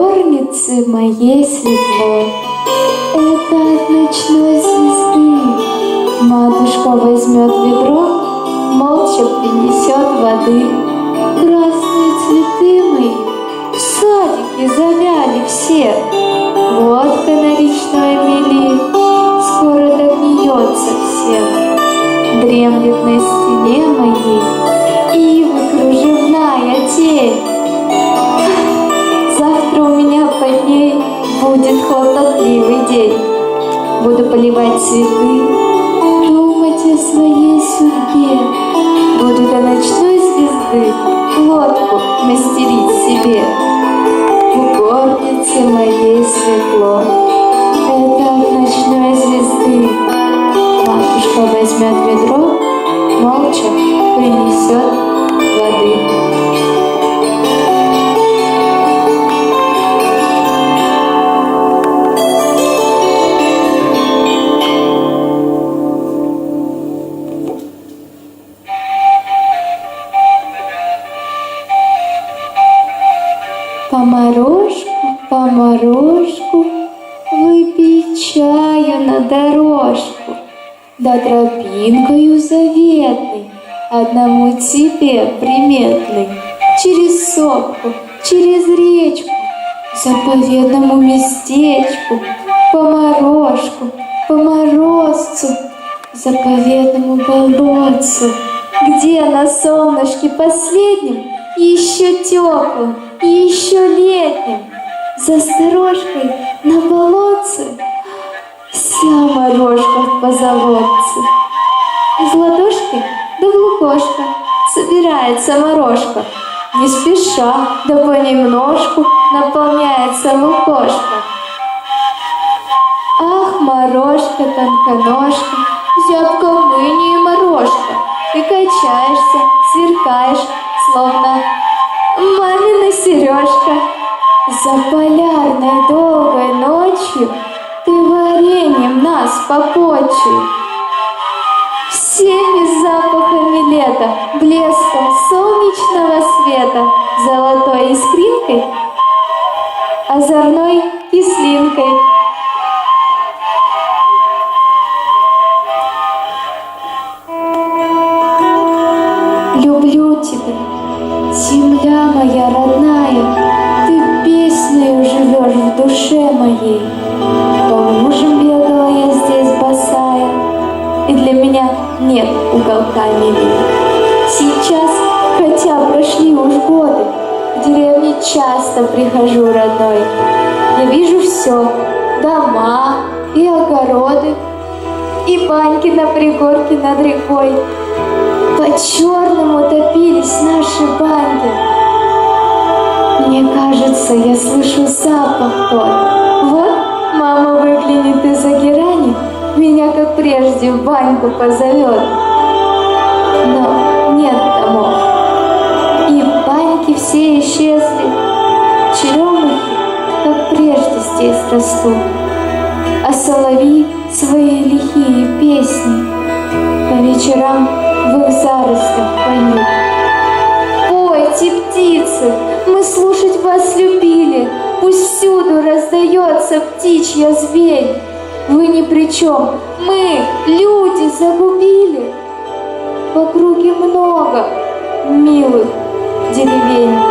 горнице моей светло, это от ночной звезды. Матушка возьмет ведро, молча принесет воды. Красные цветы мои в садике завяли все. Водка на речной мели скоро допьется всем. Дремлет на стене моей ивы кружевная тень. Завтра у меня под ней будет хлопотливый день. Буду поливать цветы, думать о своей судьбе. Буду до ночной звезды лодку мастерить себе. В горнице моей светло, это от ночной звезды. Матушка возьмет ведро, молча принесет воды. Помарошку, выпей чаю на дорожку, да тропинкою заветной, одному тебе приметной, через сопку, через речку, заповедному местечку, помарошку, по морозцу, заповедному болотцу, где на солнышке последнем, еще теплым, еще летним, за сторожкой на болотце вся морожка в позолотце. Из ладошки да в лукошко собирается морожка, не спеша, да понемножку наполняется лукошка. Ах, морожка тонконожка, зябко ныне и морожка, ты качаешься, сверкаешь, словно мамина сережка. За полярной долгой ночью ты вареньем нас попочи. Всеми запахами лета, блеском солнечного света, золотой искринкой, озорной кислинкой. Люблю тебя, земля моя родная, ты песнею живешь в душе моей. По лужам бегала я здесь босая, и для меня нет уголка милей. Сейчас, хотя прошли уж годы, в деревне часто прихожу родной. Я вижу все, дома и огороды, и баньки на пригорке над рекой. По-черному топились наши банки. Мне кажется, я слышу запах тот. Вот мама выглянет из-за герани, меня, как прежде, в баньку позовет. Но нет домов, и баньки все исчезли. Черемухи, как прежде, здесь растут, а соловьи свои лихие песни по вечерам в их зарослях поют. Пойте, птицы, мы слушать вас любили, пусть всюду раздается птичья звень. Вы ни при чем, мы, люди, загубили в округе много милых деревень.